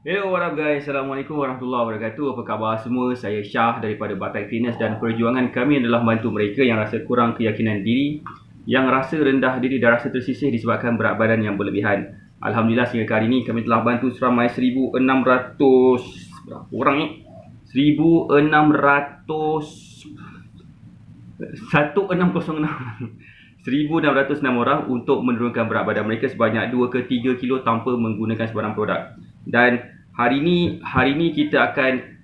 Hello, what up guys? Assalamualaikum warahmatullahi wabarakatuh. Apa khabar semua? Saya Syah daripada Batai Fitness dan perjuangan kami adalah bantu mereka yang rasa kurang keyakinan diri, yang rasa rendah diri dan rasa tersisih disebabkan berat badan yang berlebihan. Alhamdulillah sehingga hari ini kami telah bantu seramai 1,600 berapa orang ni? 1,600 1606 1,606 orang untuk menurunkan berat badan mereka sebanyak 2 ke 3 kilo tanpa menggunakan sebarang produk. Dan hari ini kita akan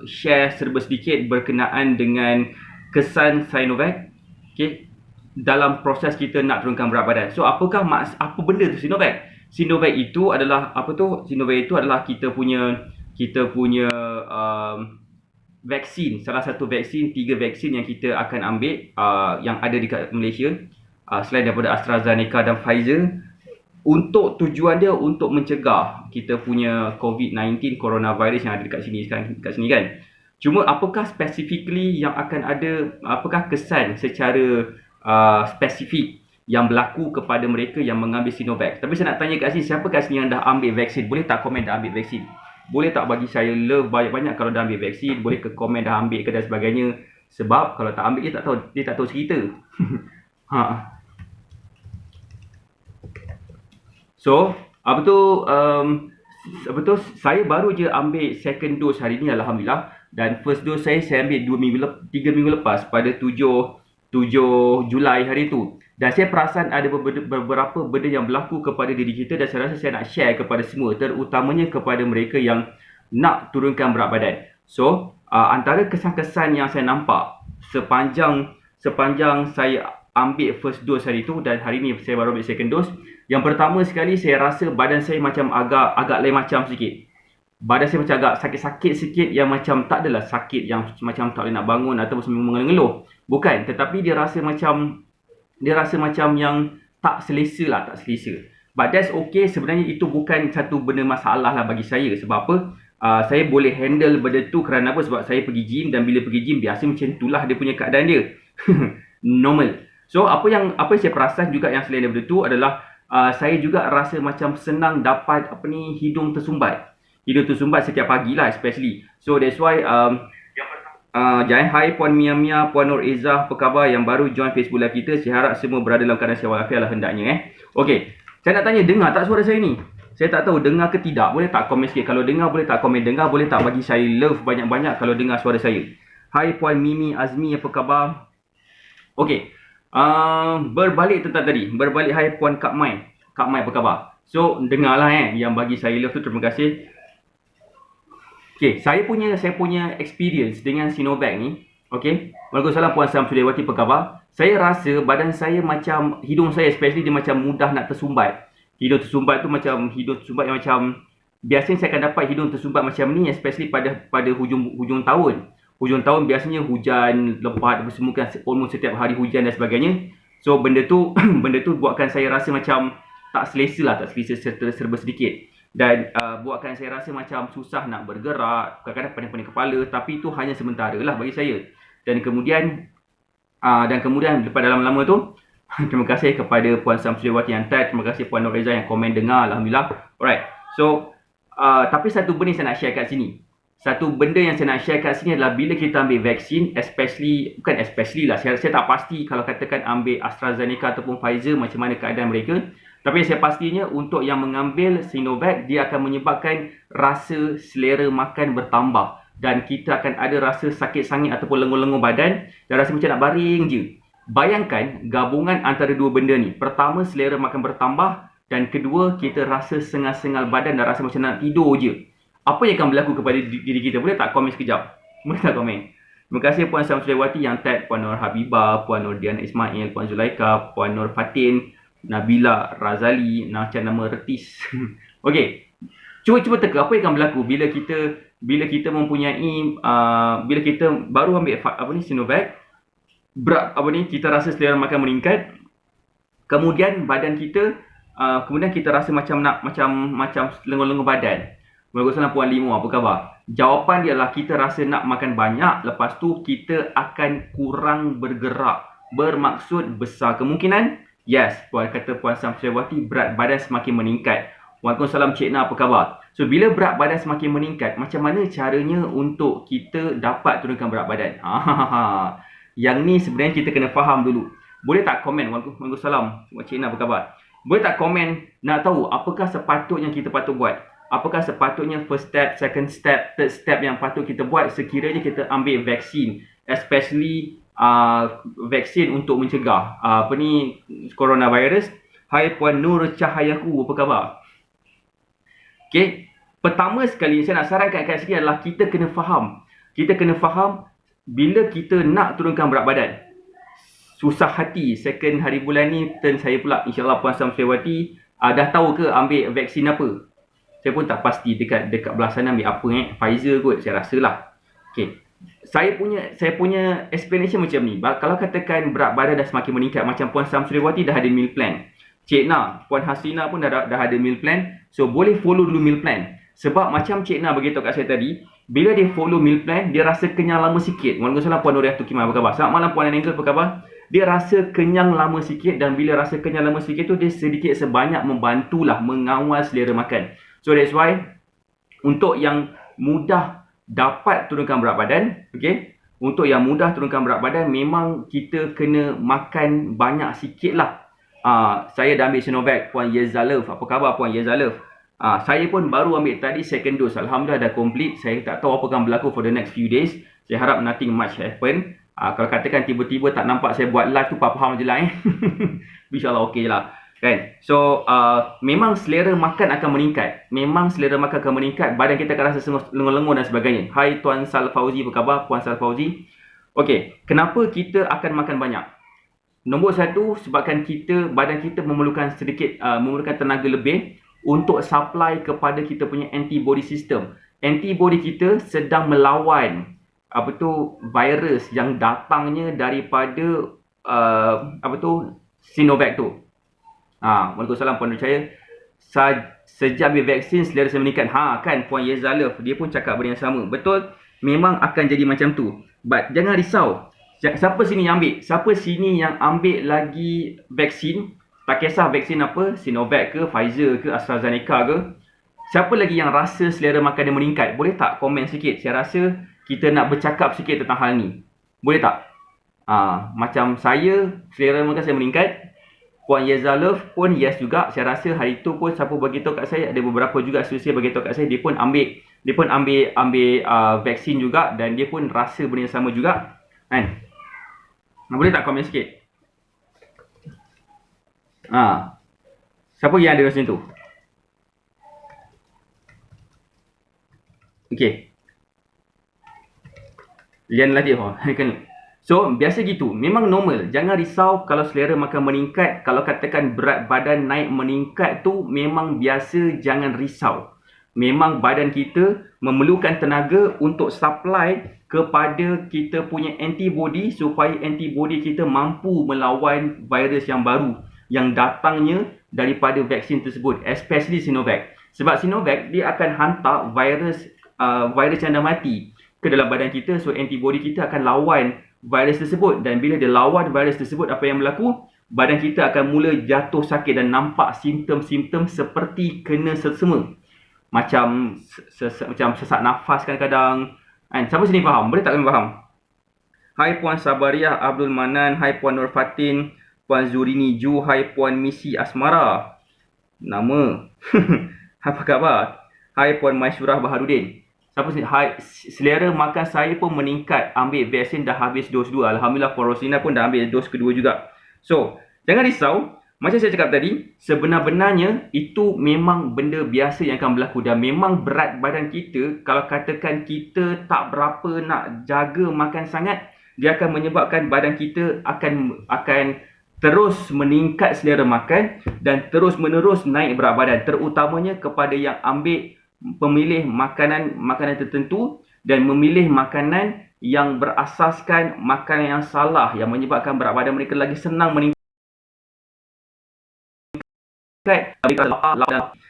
share serba sedikit berkenaan dengan kesan Sinovac, okay, dalam proses kita nak turunkan berat badan. So apa benda tu Sinovac? Sinovac itu adalah Sinovac itu adalah kita punya vaksin, salah satu vaksin, 3 vaksin yang kita akan ambil yang ada dekat Malaysia, selain daripada AstraZeneca dan Pfizer, untuk tujuan dia untuk mencegah kita punya COVID-19 coronavirus yang ada dekat sini kan. Cuma apakah specifically yang akan ada, apakah kesan secara spesifik yang berlaku kepada mereka yang mengambil Sinovac? Tapi saya nak tanya kat sini, siapa kat sini yang dah ambil vaksin? Boleh tak komen dah ambil vaksin? Boleh tak bagi saya love banyak-banyak kalau dah ambil vaksin? Boleh ke komen dah ambil ke dan sebagainya? Sebab kalau tak ambil dia tak tahu cerita. So, saya baru je ambil second dose hari ni alhamdulillah, dan first dose saya ambil 3 minggu lepas pada 7 Julai hari tu. Dan saya perasan ada beberapa benda yang berlaku kepada diri kita dan saya rasa saya nak share kepada semua, terutamanya kepada mereka yang nak turunkan berat badan. So, antara kesan-kesan yang saya nampak sepanjang saya ambil first dose hari tu dan hari ni saya baru ambil second dose. Yang pertama sekali, saya rasa badan saya macam agak lain macam sikit. Badan saya macam agak sakit-sakit sikit, yang macam tak adalah sakit yang macam tak boleh nak bangun atau mengeluh-ngeluh. Bukan, tetapi dia rasa macam yang tak selesa lah, tak selesa. But that's okay, sebenarnya itu bukan satu benda masalah lah bagi saya. Sebab apa? Saya boleh handle benda tu kerana apa? Sebab saya pergi gym, dan bila pergi gym biasa macam itulah dia punya keadaan dia. Normal. So apa yang saya perasan juga yang selain daripada tu adalah saya juga rasa macam senang dapat hidung tersumbat. Hidung tersumbat setiap pagi lah especially. So that's why jangan hai Puan Mia, Puan Nur Izzah, apa khabar yang baru join Facebook live kita. Saya harap semua berada dalam keadaan sihat walafiat lah hendaknya. Okey, saya nak tanya, dengar tak suara saya ni? Saya tak tahu dengar ke tidak. Boleh tak komen sikit? Kalau dengar boleh tak komen dengar? Boleh tak bagi saya love banyak-banyak kalau dengar suara saya? Hai Puan Mimi Azmi, apa khabar? Okey. Berbalik tentang tadi. Berbalik, hai Puan Kak Mai. Kak Mai apa khabar? So, dengarlah yang bagi saya love tu, terima kasih. Okay, saya punya experience dengan Sinovac ni. Okay, waalaikumsalam Puan Samsudiawati, apa khabar? Saya rasa badan saya macam, hidung saya especially dia macam mudah nak tersumbat. Hidung tersumbat tu macam hidung tersumbat yang macam, biasanya saya akan dapat hidung tersumbat macam ni especially pada hujung tahun. Hujung tahun biasanya hujan lebat semua kan, almost setiap hari hujan dan sebagainya. So benda tu buatkan saya rasa macam tak selesa lah, tak selesa serba sedikit. Dan buatkan saya rasa macam susah nak bergerak, kadang-kadang pening-pening kepala, tapi itu hanya sementara lah bagi saya. Dan kemudian lepas dalam lama tu, terima kasih kepada Puan Samsudiawati yang tag, terima kasih Puan Nur Reza yang komen dengar, alhamdulillah. Alright, so tapi satu benda saya nak share kat sini. Satu benda yang saya nak share kat sini adalah bila kita ambil vaksin, bukan especially lah, saya tak pasti kalau katakan ambil AstraZeneca ataupun Pfizer macam mana keadaan mereka. Tapi saya pastinya untuk yang mengambil Sinovac, dia akan menyebabkan rasa selera makan bertambah. Dan kita akan ada rasa sakit sangit ataupun lenguh-lenguh badan dan rasa macam nak baring je. Bayangkan gabungan antara dua benda ni. Pertama, selera makan bertambah, dan kedua, kita rasa sengal-sengal badan dan rasa macam nak tidur je. Apa yang akan berlaku kepada diri kita? Boleh tak komen sekejap? Boleh tak komen? Terima kasih Puan Samsudiawati yang tag Puan Nur Habibah, Puan Nur Diana Ismail, Puan Zulaika, Puan Nur Fatin, Nabila Razali, macam nama retis. Okey. Cuba teka apa yang akan berlaku bila kita mempunyai bila kita baru ambil Sinovac, kita rasa selera makan meningkat. Kemudian badan kita kemudian kita rasa macam lenguh-lenguh badan. Waalaikumsalam Puan Limo, apa khabar? Jawapan dia adalah kita rasa nak makan banyak, lepas tu kita akan kurang bergerak. Bermaksud besar kemungkinan, yes, kata Puan Samsudiawati, berat badan semakin meningkat. Waalaikumsalam Cik Na, apa khabar? So, bila berat badan semakin meningkat, macam mana caranya untuk kita dapat turunkan berat badan? Yang ni sebenarnya kita kena faham dulu. Boleh tak komen? Waalaikumsalam Cik Na, apa khabar? Boleh tak komen nak tahu apakah sepatutnya kita patut buat? Apakah sepatutnya first step, second step, third step yang patut kita buat sekiranya kita ambil vaksin, especially vaksin untuk mencegah coronavirus. Hai Puan Nur Cahayaku, apa khabar? Okay, pertama sekali saya nak sarankan kat sini adalah kita kena faham. Kita kena faham bila kita nak turunkan berat badan. Susah hati, second hari bulan ni turn saya pula, insyaAllah Puan Samsriwati dah tahu ke ambil vaksin apa? Saya pun tak pasti dekat belah sana ambil apa Pfizer kot, saya rasa lah. Okay. Saya punya explanation macam ni. Kalau katakan berat badan dah semakin meningkat, macam Puan Samsriwati dah ada meal plan. Cik Na, Puan Hasina pun dah ada meal plan. So, boleh follow dulu meal plan. Sebab macam Cik Na beritahu kat saya tadi, bila dia follow meal plan, dia rasa kenyang lama sikit. Waalaikumsalam Puan Nuriatul Kimah, apa khabar? Selamat malam Puan Anengel, apa khabar? Dia rasa kenyang lama sikit, dan bila rasa kenyang lama sikit tu, dia sedikit sebanyak membantulah mengawal selera makan. So, that's why, untuk yang mudah dapat turunkan berat badan, okay? Untuk yang mudah turunkan berat badan, memang kita kena makan banyak sikit lah. Saya dah ambil Sinovac, Puan Yezalev. Apa khabar Puan Yezalev? Saya pun baru ambil tadi second dose. Alhamdulillah dah complete. Saya tak tahu apa akan berlaku for the next few days. Saya harap nothing much happen. Kalau katakan tiba-tiba tak nampak saya buat live tu, faham je lah InsyaAllah okey lah. Kan? So, memang selera makan akan meningkat. Badan kita akan rasa lengur-lengur dan sebagainya. Hai Tuan Sal Fauzi, apa khabar Puan Sal Fauzi? Okey, kenapa kita akan makan banyak? Nombor satu, sebabkan badan kita memerlukan tenaga lebih untuk supply kepada kita punya antibody system. Antibody kita sedang melawan virus yang datangnya daripada Sinovac tu. Waalaikumsalam Puan Nucaya. Sejak ambil vaksin selera saya meningkat. Kan Puan Yezalev, dia pun cakap benda yang sama. Betul, memang akan jadi macam tu. But jangan risau. Siapa sini yang ambil lagi vaksin, tak kisah vaksin apa, Sinovac ke, Pfizer ke, AstraZeneca ke, siapa lagi yang rasa selera makan dia meningkat? Boleh tak komen sikit? Saya rasa kita nak bercakap sikit tentang hal ni. Boleh tak? Macam saya, selera makan saya meningkat. Puan Yezalev pun yes juga. Saya rasa hari tu pun siapa beritahu kat saya, ada beberapa juga associate beritahu kat saya, dia pun ambil vaksin juga, dan dia pun rasa benda yang sama juga. Kan? Boleh tak komen sikit? Siapa yang ada rasa macam tu? Okey. Lian Latif. So, biasa gitu. Memang normal. Jangan risau kalau selera makan meningkat. Kalau katakan berat badan naik meningkat tu, memang biasa, jangan risau. Memang badan kita memerlukan tenaga untuk supply kepada kita punya antibody, supaya antibody kita mampu melawan virus yang baru yang datangnya daripada vaksin tersebut, especially Sinovac. Sebab Sinovac dia akan hantar virus yang dah mati ke dalam badan kita. So antibody kita akan lawan virus tersebut, dan bila dia lawan virus tersebut, apa yang berlaku? Badan kita akan mula jatuh sakit dan nampak simptom-simptom seperti kena selsema. Macam sesak nafas kadang-kadang. Siapa sini faham? Boleh tak kami faham? Hai Puan Sabariah Abdul Manan, hai Puan Nur Fatin, Puan Zurini Ju, hai Puan Misi Asmara. Nama. Apa khabar? Hai Puan Maisyurah Baharudin. Siapa sini? Hai, selera makan saya pun meningkat. Ambil vaksin dah habis dos 2. Alhamdulillah Puan Rosina pun dah ambil dos kedua juga. So, jangan risau. Macam saya cakap tadi, sebenar-benarnya itu memang benda biasa yang akan berlaku. Dan memang berat badan kita, kalau katakan kita tak berapa nak jaga makan sangat, dia akan menyebabkan badan kita akan terus meningkat selera makan dan terus menerus naik berat badan. Terutamanya kepada yang pemilih makanan tertentu dan memilih makanan yang berasaskan makanan yang salah, yang menyebabkan berat badan mereka lagi senang meningkat. Saya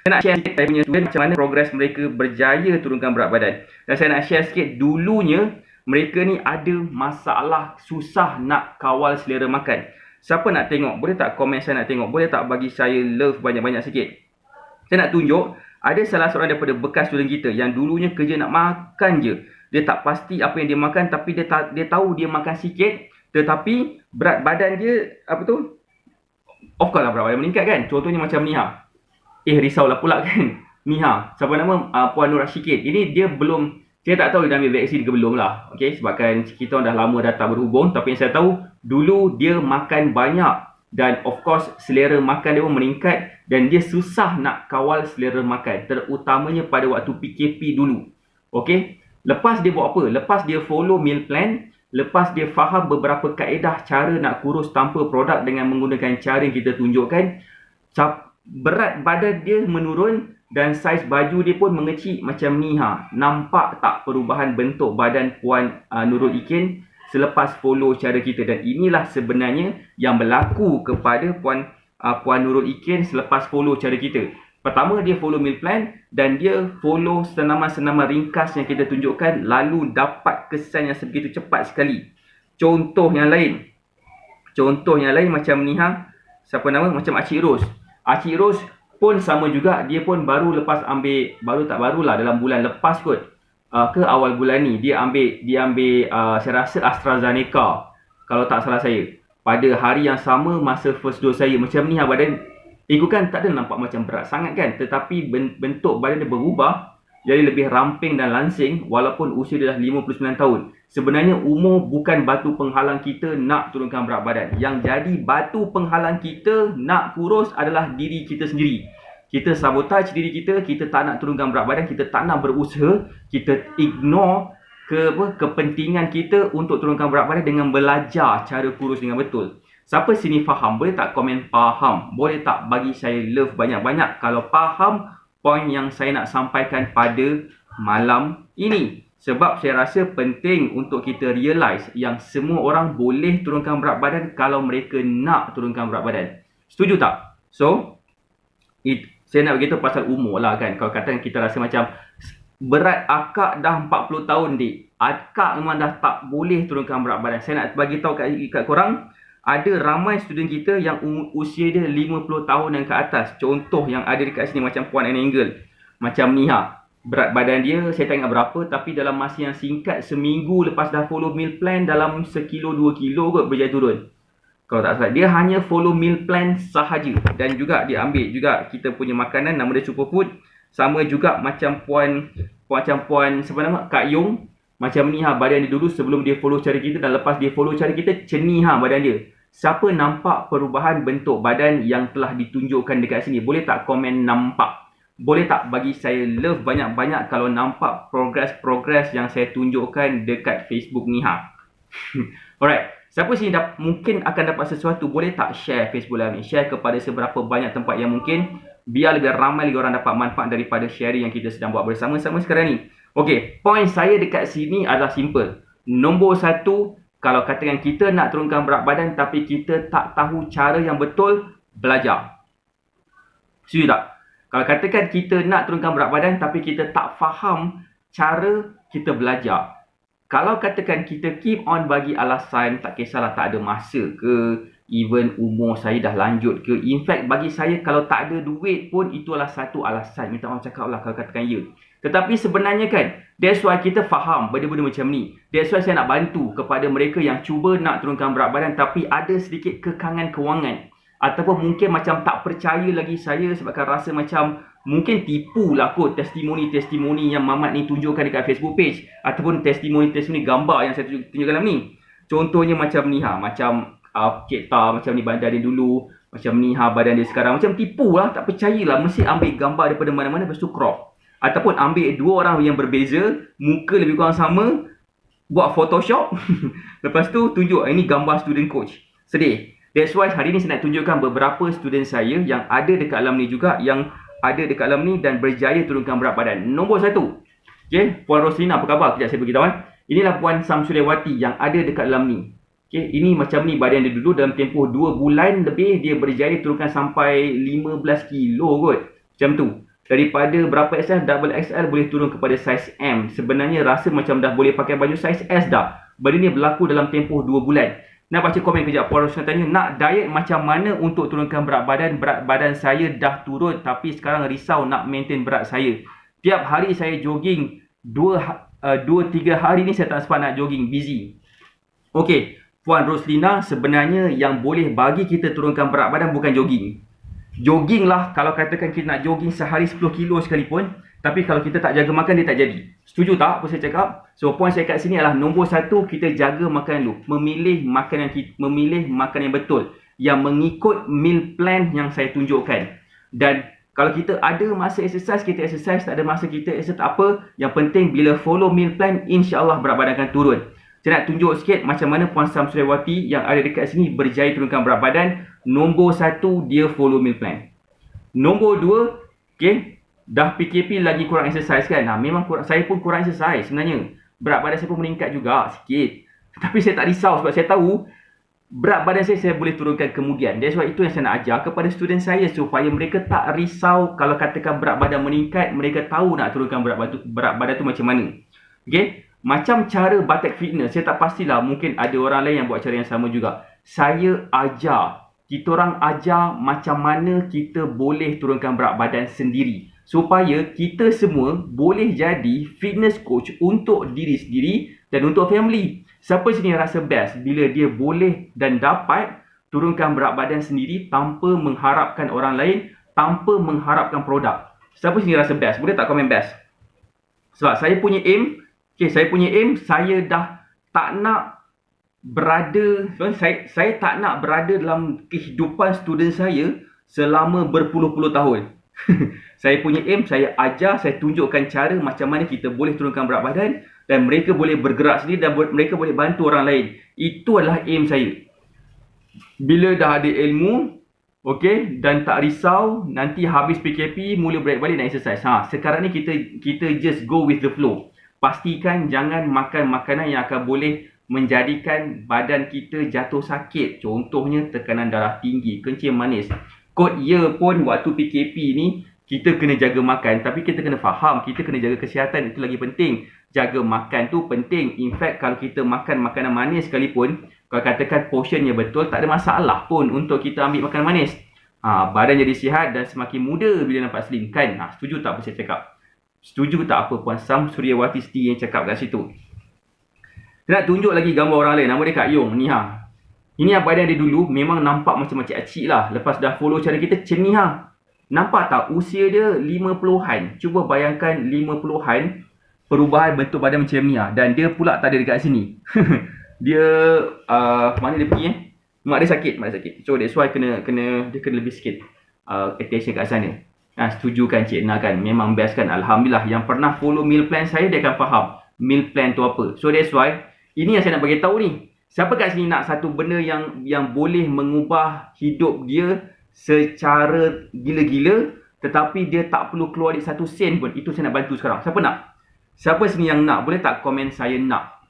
nak share sikit saya punya student macam mana progres mereka berjaya turunkan berat badan. Dan saya nak share sikit, dulunya mereka ni ada masalah, susah nak kawal selera makan. Siapa nak tengok? Boleh tak komen saya nak tengok? Boleh tak bagi saya love banyak-banyak sikit? Saya nak tunjuk, ada salah seorang daripada bekas student kita yang dulunya kerja nak makan je. Dia tak pasti apa yang dia makan, tapi dia tahu dia makan sikit, tetapi berat badan dia, of course lah berat badan meningkat kan. Contohnya macam Niha. Risaulah pula kan. Niha, siapa nama? Puan Nur Rasyikid. Ini dia belum, saya tak tahu dia dah ambil vaksin ke belum lah. Okay, sebabkan kita dah lama dah tak berhubung. Tapi yang saya tahu, dulu dia makan banyak. Dan of course, selera makan dia pun meningkat. Dan dia susah nak kawal selera makan. Terutamanya pada waktu PKP dulu. Okay, lepas dia buat apa? Lepas dia follow meal plan, lepas dia faham beberapa kaedah cara nak kurus tanpa produk dengan menggunakan cara yang kita tunjukkan, berat badan dia menurun dan saiz baju dia pun mengecil macam ni. Nampak tak perubahan bentuk badan Puan Nurul Ikin selepas follow cara kita? Dan inilah sebenarnya yang berlaku kepada Puan Nurul Ikin selepas follow cara kita. Pertama, dia follow meal plan dan dia follow senaman-senaman ringkas yang kita tunjukkan, lalu dapat kesan yang sebegitu cepat sekali. Contoh yang lain macam ni, siapa nama? Macam Acik Ros. Acik Ros pun sama juga, dia pun baru lepas ambil, barulah dalam bulan lepas kot, ke awal bulan ni dia ambil saya rasa AstraZeneca kalau tak salah saya. Pada hari yang sama masa first dose saya, macam ni badan. Kan tak ada nampak macam berat sangat kan, tetapi bentuk badan dia berubah jadi lebih ramping dan langsing walaupun usia dia dah 59 tahun. Sebenarnya umur bukan batu penghalang kita nak turunkan berat badan. Yang jadi batu penghalang kita nak kurus adalah diri kita sendiri. Kita sabotage diri kita, kita tak nak turunkan berat badan, kita tak nak berusaha, kita ignore kepentingan kita untuk turunkan berat badan dengan belajar cara kurus dengan betul. Siapa sini faham? Boleh tak komen faham? Boleh tak bagi saya love banyak-banyak kalau faham poin yang saya nak sampaikan pada malam ini. Sebab saya rasa penting untuk kita realise yang semua orang boleh turunkan berat badan kalau mereka nak turunkan berat badan. Setuju tak? So, saya nak beritahu pasal umur lah kan. Kalau katakan kita rasa macam berat akak dah 40 tahun dik, akak memang dah tak boleh turunkan berat badan. Saya nak bagi tahu kat korang, ada ramai student kita yang usia dia 50 tahun dan ke atas. Contoh yang ada dekat sini macam Puan Anangle, macam ni berat badan dia saya tak ingat berapa, tapi dalam masa yang singkat, seminggu lepas dah follow meal plan, dalam 1 kilo 2 kilo kot berjaya turun. Kalau tak salah, dia hanya follow meal plan sahaja. Dan juga dia ambil juga kita punya makanan, nama dia Superfood. Sama juga macam Puan siapa nama? Kak Yong. Macam ni badan dia dulu sebelum dia follow cara kita, dan lepas dia follow cara kita, ceni badan dia. Siapa nampak perubahan bentuk badan yang telah ditunjukkan dekat sini? Boleh tak komen nampak? Boleh tak bagi saya love banyak-banyak kalau nampak progress yang saya tunjukkan dekat Facebook ni Alright. Siapa sini mungkin akan dapat sesuatu, boleh tak share Facebook live ni? Share kepada seberapa banyak tempat yang mungkin, biar lebih ramai lagi orang dapat manfaat daripada sharing yang kita sedang buat bersama-sama sekarang ni. Okey, poin saya dekat sini adalah simple. Nombor 1, kalau katakan kita nak turunkan berat badan tapi kita tak tahu cara yang betul, belajar. Setuju tak? Kalau katakan kita nak turunkan berat badan tapi kita tak faham cara, kita belajar. Kalau katakan kita keep on bagi alasan, tak kisahlah tak ada masa ke, even umur saya dah lanjut ke. In fact, bagi saya kalau tak ada duit pun itulah satu alasan. Minta maaf cakap lah kalau katakan ya. Tetapi sebenarnya kan, that's why kita faham benda-benda macam ni. That's why saya nak bantu kepada mereka yang cuba nak turunkan berat badan tapi ada sedikit kekangan kewangan. Ataupun mungkin macam tak percaya lagi saya sebabkan rasa macam mungkin tipu lah kot testimoni-testimoni yang Mamat ni tunjukkan dekat Facebook page. Ataupun testimoni-testimoni gambar yang saya tunjukkan dalam ni. Contohnya macam ni macam Cik Ta macam ni badan dia dulu, macam ni badan dia sekarang. Macam tipu lah, tak percayalah. Mesti ambil gambar daripada mana-mana lepas tu crop. Ataupun ambil dua orang yang berbeza, muka lebih kurang sama, buat Photoshop, lepas tu tunjuk ini gambar student coach. Sedih. That's why hari ni saya nak tunjukkan beberapa student saya yang ada dekat alam ni juga, yang ada dekat alam ni dan berjaya turunkan berat badan. Nombor 1, okay, Puan Roslina, apa khabar? Kejap saya beritahu. Inilah Puan Samsuliawati yang ada dekat alam ni. Okay, ini macam ni badan dia dulu, dalam tempoh 2 bulan lebih dia berjaya turunkan sampai 15 kilo kot. Macam tu. Daripada berapa XL, double XL boleh turun kepada saiz M. Sebenarnya rasa macam dah boleh pakai baju saiz S dah. Benda ni berlaku dalam tempoh 2 bulan. Nak baca komen kejap. Puan Rosna tanya, nak diet macam mana untuk turunkan berat badan? Berat badan saya dah turun tapi sekarang risau nak maintain berat saya. Tiap hari saya jogging 2-3 hari ni saya tak sempat nak jogging, busy. Okey, Puan Roslina, sebenarnya yang boleh bagi kita turunkan berat badan bukan jogging. Jogging lah, kalau katakan kita nak jogging sehari 10 kilo sekalipun, tapi kalau kita tak jaga makan, dia tak jadi. Setuju tak apa saya cakap? So, poin saya kat sini adalah nombor 1, kita jaga makan dulu. Memilih makanan yang betul, yang mengikut meal plan yang saya tunjukkan. Dan kalau kita ada masa exercise, kita exercise. Tak ada masa kita exercise, tak apa. Yang penting bila follow meal plan, insya-Allah berat badan akan turun. Saya nak tunjuk sikit macam mana Puan Samsuriawati yang ada dekat sini berjaya turunkan berat badan. Nombor 1, dia follow meal plan. Nombor 2, okay, dah PKP lagi kurang exercise kan? Memang saya pun kurang exercise sebenarnya. Berat badan saya pun meningkat juga sikit. Tapi saya tak risau sebab saya tahu berat badan saya boleh turunkan kemudian. That's why itu yang saya nak ajar kepada student saya supaya mereka tak risau kalau katakan berat badan meningkat, mereka tahu nak turunkan berat badan tu macam mana. Okay? Macam cara Batek Fitness, saya tak pastilah, mungkin ada orang lain yang buat cara yang sama juga. Saya ajar, kita orang ajar macam mana kita boleh turunkan berat badan sendiri. Supaya kita semua boleh jadi fitness coach untuk diri sendiri dan untuk family. Siapa sini yang rasa best bila dia boleh dan dapat turunkan berat badan sendiri tanpa mengharapkan orang lain, tanpa mengharapkan produk? Siapa sini rasa best? Boleh tak komen best? Sebab saya punya aim, saya dah tak nak berada, saya tak nak berada dalam kehidupan student saya selama berpuluh-puluh tahun. Saya punya aim, saya ajar, saya tunjukkan cara macam mana kita boleh turunkan berat badan dan mereka boleh bergerak sendiri dan mereka boleh bantu orang lain. Itu adalah aim saya. Bila dah ada ilmu, okey, dan tak risau, nanti habis PKP mula balik nak exercise. Sekarang ni kita just go with the flow. Pastikan jangan makan makanan yang akan boleh menjadikan badan kita jatuh sakit. Contohnya tekanan darah tinggi, kencing manis. Kod ya pun waktu PKP ni kita kena jaga makan, tapi kita kena faham, kita kena jaga kesihatan, itu lagi penting. Jaga makan tu penting. In fact, kalau kita makan makanan manis sekalipun, kalau katakan portionnya betul, tak ada masalah pun untuk kita ambil makanan manis. Badan jadi sihat dan semakin muda bila nampak slim kan? Setuju tak apa saya cakap? Setuju tak apa Puan Samsuriawati sendiri yang cakap kat situ? Saya nak tunjuk lagi gambar orang lain. Nama dia Kak Yong ni Ini badan dia dulu memang nampak macam makcik lah. Lepas dah follow cara kita, macam ni Nampak tak usia dia 50-an. Cuba bayangkan 50-an, perubahan bentuk badan macam ni Dan dia pula tak ada dekat sini. Dia mana dia pergi mak dia sakit. So that's why dia kena lebih sikit attention kat sana. Setuju kan Cik Na kan? Memang best kan? Alhamdulillah, yang pernah follow meal plan saya, dia akan faham meal plan tu apa. So that's why ini yang saya nak bagi tahu ni. Siapa kat sini nak satu benda yang boleh mengubah hidup dia secara gila-gila, tetapi dia tak perlu keluar duit 1 sen pun? Itu saya nak bantu sekarang. Siapa nak? Siapa sini yang nak? Boleh tak komen saya nak?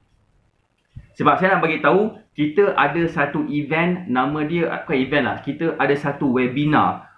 Sebab saya nak bagi tahu, kita ada satu event, nama dia, bukan event lah, kita ada satu webinar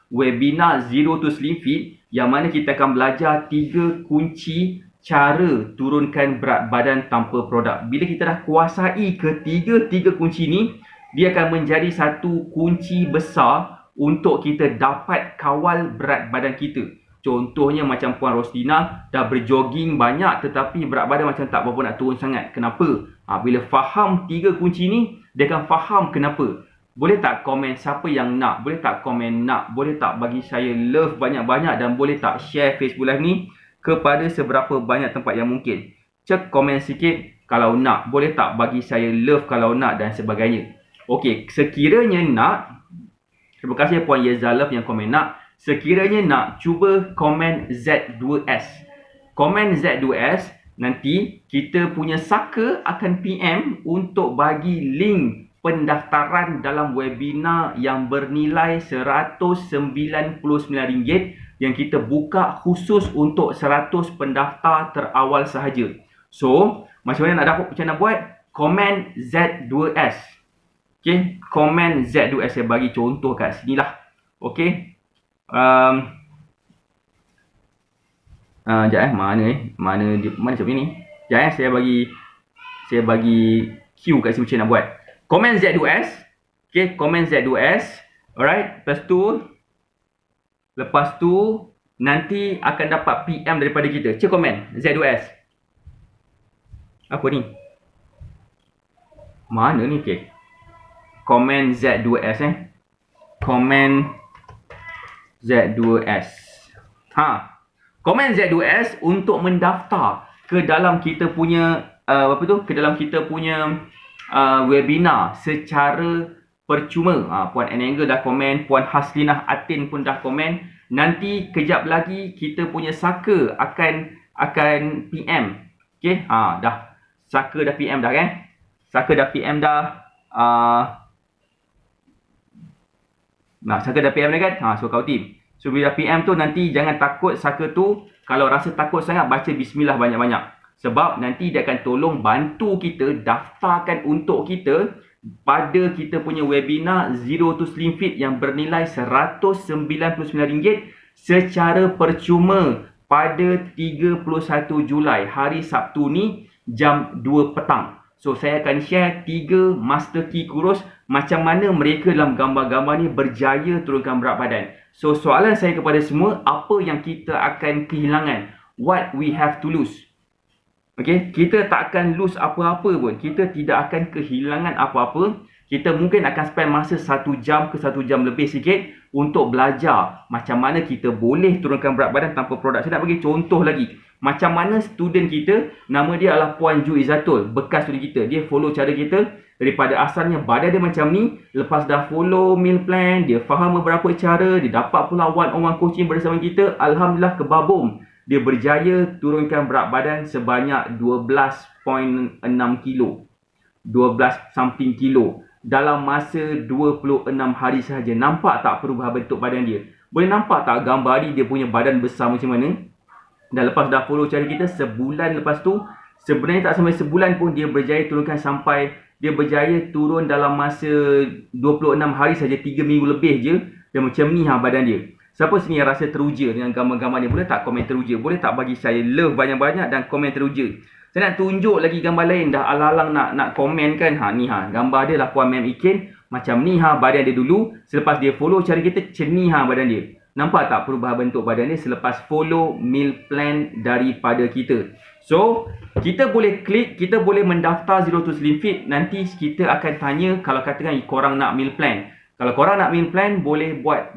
Zero to Slim Fit, yang mana kita akan belajar 3 kunci cara turunkan berat badan tanpa produk. Bila kita dah kuasai ketiga kunci ni, dia akan menjadi satu kunci besar untuk kita dapat kawal berat badan kita. Contohnya macam Puan Roslina dah berjogging banyak tetapi berat badan macam tak berapa nak turun sangat. Kenapa? Bila faham 3 kunci ni, dia akan faham kenapa. Boleh tak komen siapa yang nak? Boleh tak komen nak? Boleh tak bagi saya love banyak-banyak? Dan boleh tak share Facebook Live ni kepada seberapa banyak tempat yang mungkin? Cek komen sikit kalau nak. Boleh tak bagi saya love kalau nak dan sebagainya. Okey, sekiranya nak, terima kasih Puan Yezalov yang komen nak. Sekiranya nak, cuba komen Z2S. Komen Z2S, nanti kita punya Saka akan PM untuk bagi link pendaftaran dalam webinar yang bernilai RM199 yang kita buka khusus untuk 100 pendaftar terawal sahaja. So, macam mana nak buat? Komen Z2S. Okay, komen Z2S. Saya bagi contoh kat sini lah. Okay. Sekejap mana siapa ni? Sekejap saya bagi Q kat sini macam nak buat. Komen Z2S. Okay, komen Z2S. Alright, lepas tu nanti akan dapat PM daripada kita. Cek komen Z2S. Apa ni? Mana ni? Okay. Komen Z2S Komen Z2S. Komen Z2S untuk mendaftar ke dalam kita punya ke dalam kita punya webinar secara percuma. Puan Anangle dah komen, Puan Haslinah Atin pun dah komen. Nanti kejap lagi kita punya Saka akan PM. Okey, dah. Saka dah PM dah kan? Saka dah PM dah. Saka dah PM dah kan? So kau team. So bila PM tu nanti jangan takut Saka tu. Kalau rasa takut sangat, baca bismillah banyak-banyak. Sebab nanti dia akan tolong bantu kita daftarkan untuk kita pada kita punya webinar Zero to Slim Fit yang bernilai RM199 secara percuma pada 31 Julai hari Sabtu ni jam 2 petang. So saya akan share 3 master key kurus macam mana mereka dalam gambar-gambar ni berjaya turunkan berat badan. So soalan saya kepada semua, apa yang kita akan kehilangan? What we have to lose? Okay, kita tak akan lose apa-apa pun. Kita tidak akan kehilangan apa-apa. Kita mungkin akan spend masa 1 jam ke 1 jam lebih sikit untuk belajar macam mana kita boleh turunkan berat badan tanpa produk. Saya nak bagi contoh lagi. Macam mana student kita, nama dia adalah Puan Ju Izzatul, bekas student kita. Dia follow cara kita daripada asalnya badan dia macam ni. Lepas dah follow meal plan, dia faham beberapa cara, dia dapat pula one-on-one coaching bersama kita. Alhamdulillah kebabum. Dia berjaya turunkan berat badan sebanyak 12.6 kilo. 12 something kilo. Dalam masa 26 hari sahaja. Nampak tak perubahan bentuk badan dia? Boleh nampak tak gambar ni dia punya badan besar macam mana? Dan lepas dah follow cara kita, sebulan lepas tu, sebenarnya tak sampai sebulan pun dia berjaya turunkan sampai, dia berjaya turun dalam masa 26 hari saja, 3 minggu lebih je. Dan macam ni badan dia. Siapa sini yang rasa teruja dengan gambar-gambar ni? Boleh tak komen teruja? Boleh tak bagi saya love banyak-banyak dan komen teruja? Saya nak tunjuk lagi gambar lain. Dah alang-alang nak komen kan. Gambar dia lah Puan Mem Ikin. Macam ni badan dia dulu. Selepas dia follow cara kita, macam ni badan dia. Nampak tak perubahan bentuk badan dia selepas follow meal plan daripada kita? So, kita boleh klik, kita boleh mendaftar Zero to Slim Fit. Nanti kita akan tanya kalau katakan korang nak meal plan. Kalau korang nak meal plan, boleh buat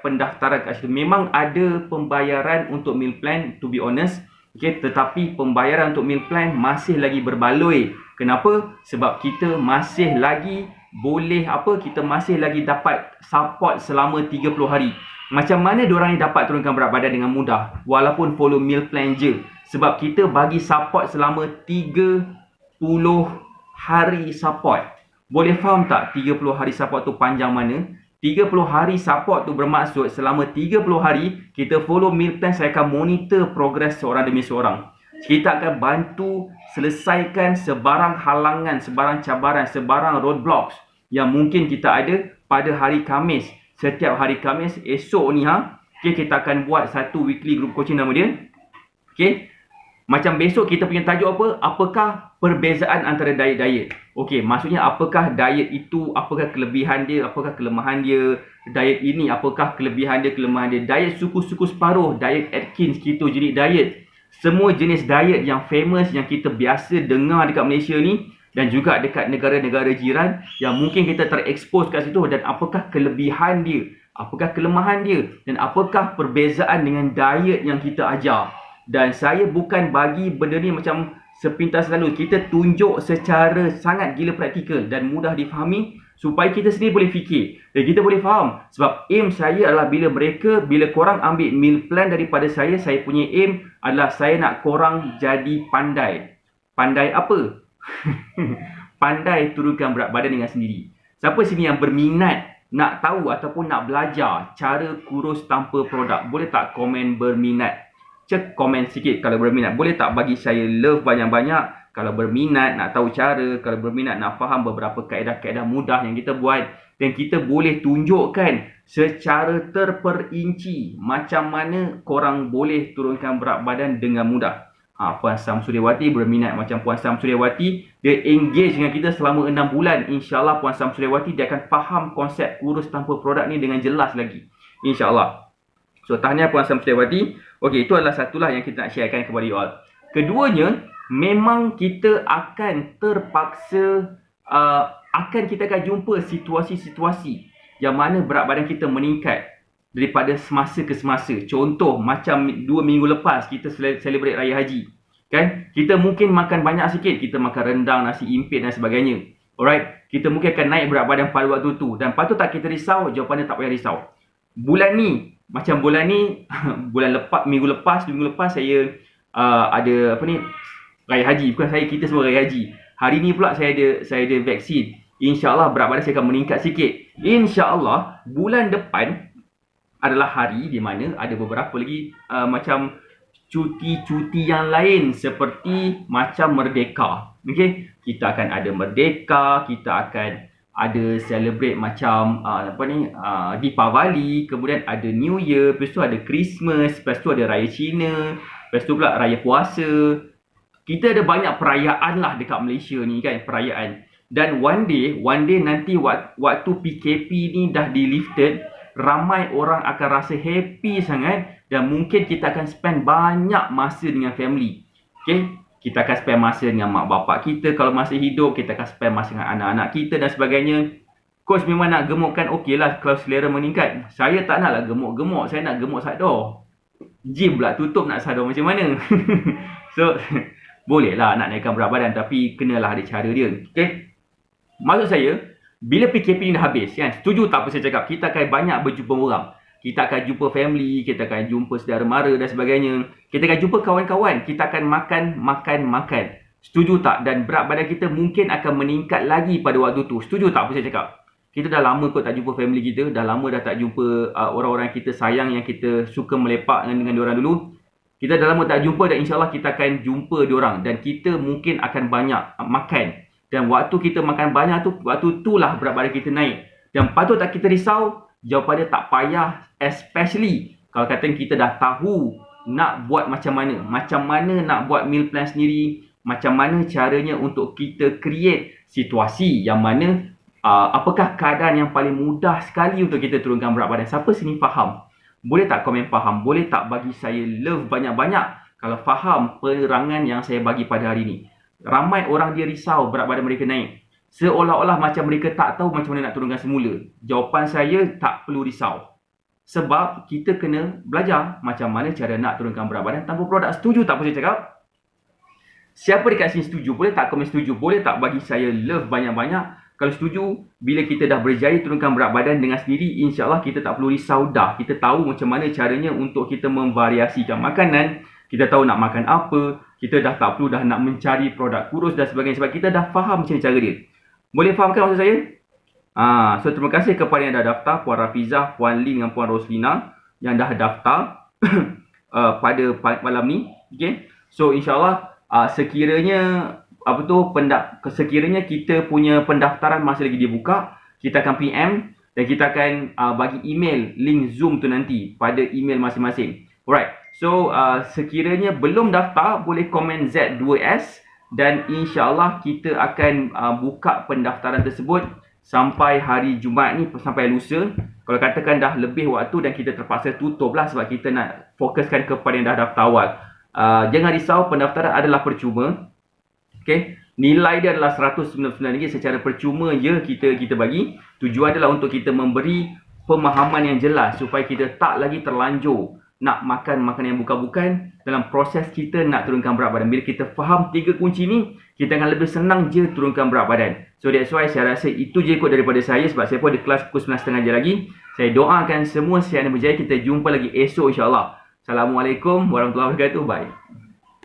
pendaftaran kat situ. Memang ada pembayaran untuk meal plan, to be honest. Okay, tetapi pembayaran untuk meal plan masih lagi berbaloi. Kenapa? Sebab kita masih lagi kita masih lagi dapat support selama 30 hari. Macam mana diorang ni dapat turunkan berat badan dengan mudah walaupun follow meal plan je? Sebab kita bagi support selama 30 hari support. Boleh faham tak 30 hari support tu panjang mana? 30 hari support tu bermaksud selama 30 hari kita follow meal plan, saya akan monitor progress seorang demi seorang. Kita akan bantu selesaikan sebarang halangan, sebarang cabaran, sebarang roadblocks yang mungkin kita ada pada hari Khamis. Setiap hari Khamis esok ni okay, kita akan buat satu weekly group coaching nama dia. Okay. Macam besok kita punya tajuk apa? Apakah perbezaan antara diet-diet? Okey, maksudnya apakah diet itu, apakah kelebihan dia, apakah kelemahan dia? Diet ini, apakah kelebihan dia, kelemahan dia? Diet suku-suku separuh, diet Atkins, ketogenic diet. Semua jenis diet yang famous, yang kita biasa dengar dekat Malaysia ni dan juga dekat negara-negara jiran yang mungkin kita terekspos kat situ, dan apakah kelebihan dia, apakah kelemahan dia, dan apakah perbezaan dengan diet yang kita ajar. Dan saya bukan bagi benda ni macam sepintas lalu. Kita tunjuk secara sangat gila praktikal dan mudah difahami supaya kita sendiri boleh fikir dan kita boleh faham. Sebab aim saya adalah bila korang ambil meal plan daripada saya punya aim adalah saya nak korang jadi pandai. Pandai apa? Pandai turunkan berat badan dengan sendiri. Siapa sini yang berminat nak tahu ataupun nak belajar cara kurus tanpa produk? Boleh tak komen berminat? Cek komen sikit kalau berminat. Boleh tak bagi saya love banyak-banyak kalau berminat nak tahu cara, kalau berminat nak faham beberapa kaedah-kaedah mudah yang kita buat, dan kita boleh tunjukkan secara terperinci macam mana korang boleh turunkan berat badan dengan mudah. Puan Sam Suryawati berminat macam Puan Sam Suryawati, dia engage dengan kita selama 6 bulan. InsyaAllah Puan Sam Suryawati dia akan faham konsep kurus tanpa produk ni dengan jelas lagi, InsyaAllah. So tahniah Puan Sam Suryawati. Okey, itu adalah satulah yang kita nak sharekan kepada you all. Keduanya, memang kita akan terpaksa kita akan jumpa situasi-situasi yang mana berat badan kita meningkat daripada semasa ke semasa. Contoh macam 2 minggu lepas kita celebrate Raya Haji, kan? Kita mungkin makan banyak sikit, kita makan rendang, nasi impit dan sebagainya. Alright, kita mungkin akan naik berat badan pada waktu tu. Dan patut tak kita risau? Jawapannya tak payah risau. Bulan ni, minggu lepas saya ada Raya Haji. Bukan saya, kita semua Raya Haji. Hari ni pula saya ada vaksin. InsyaAllah berat badan saya akan meningkat sikit. InsyaAllah bulan depan adalah hari di mana ada beberapa lagi macam cuti-cuti yang lain seperti macam Merdeka. Okey, kita akan ada Merdeka, kita akan ada celebrate macam Deepavali, kemudian ada New Year, lepas tu ada Christmas, lepas tu ada Raya Cina, lepas tu pula Raya Puasa. Kita ada banyak perayaan lah dekat Malaysia ni kan, perayaan. Dan one day nanti waktu PKP ni dah di-lifted, ramai orang akan rasa happy sangat dan mungkin kita akan spend banyak masa dengan family. Okay? Kita akan spend masa dengan mak bapak kita kalau masih hidup, kita akan spend masa dengan anak-anak kita dan sebagainya. Coach memang nak gemukkan, okey lah kalau selera meningkat. Saya tak nak lah gemuk-gemuk, saya nak gemuk sadar. Gym pula tutup, nak sadar macam mana? So, boleh lah nak naikkan berat badan tapi kenalah ada cara dia. Okay? Maksud saya, bila PKP ni dah habis, kan? Setuju tak apa saya cakap? Kita akan banyak berjumpa orang. Kita akan jumpa family, kita akan jumpa saudara mara dan sebagainya. Kita akan jumpa kawan-kawan, kita akan makan. Setuju tak? Dan berat badan kita mungkin akan meningkat lagi pada waktu tu. Setuju tak apa saya cakap? Kita dah lama kot tak jumpa family kita, dah lama dah tak jumpa orang-orang kita sayang yang kita suka melepak dengan diorang dulu. Kita dah lama tak jumpa dan insyaAllah kita akan jumpa diorang. Dan kita mungkin akan banyak makan. Dan waktu kita makan banyak tu, waktu itulah berat badan kita naik. Dan patut tak kita risau? Jawapannya tak payah. Especially kalau kata kita dah tahu nak buat macam mana nak buat meal plan sendiri, macam mana caranya untuk kita create situasi yang mana apakah keadaan yang paling mudah sekali untuk kita turunkan berat badan. Siapa sini faham? Boleh tak komen faham? Boleh tak bagi saya love banyak-banyak kalau faham penerangan yang saya bagi pada hari ini? Ramai orang dia risau berat badan mereka naik. Seolah-olah macam mereka tak tahu macam mana nak turunkan semula. Jawapan saya, tak perlu risau. Sebab kita kena belajar macam mana cara nak turunkan berat badan tanpa produk. Setuju tak apa saya cakap? Siapa dekat sini setuju? Boleh tak komen setuju? Boleh tak bagi saya love banyak-banyak? Kalau setuju, bila kita dah berjaya turunkan berat badan dengan sendiri, insyaAllah kita tak perlu risau dah. Kita tahu macam mana caranya untuk kita memvariasikan makanan. Kita tahu nak makan apa. Kita dah tak perlu dah nak mencari produk kurus dan sebagainya. Sebab kita dah faham macam cara dia. Boleh fahamkan maksud saya? So terima kasih kepada yang dah daftar. Puan Rafizah, Puan Lin dengan Puan Roslina yang dah daftar pada malam ni. Okay? So insyaAllah sekiranya sekiranya kita punya pendaftaran masih lagi dibuka, kita akan PM dan kita akan bagi email link Zoom tu nanti pada email masing-masing. Alright. So sekiranya belum daftar, boleh komen Z2S dan insyaAllah kita akan buka pendaftaran tersebut sampai hari Jumaat ni, sampai lusa. Kalau katakan dah lebih waktu dan kita terpaksa tutup lah sebab kita nak fokuskan kepada yang dah daftar awal. Jangan risau, pendaftaran adalah percuma. Okay? Nilai dia adalah RM199 secara percuma je kita bagi. Tujuan adalah untuk kita memberi pemahaman yang jelas supaya kita tak lagi terlanjur nak makan makanan yang bukan-bukan dalam proses kita nak turunkan berat badan. Bila kita faham 3 kunci ni, kita akan lebih senang je turunkan berat badan. So that's why saya rasa itu je kot daripada saya sebab saya pun ada kelas pukul 9.30 je lagi. Saya doakan semua sihat dan berjaya. Kita jumpa lagi esok insyaAllah. Assalamualaikum warahmatullahi wabarakatuh. Bye.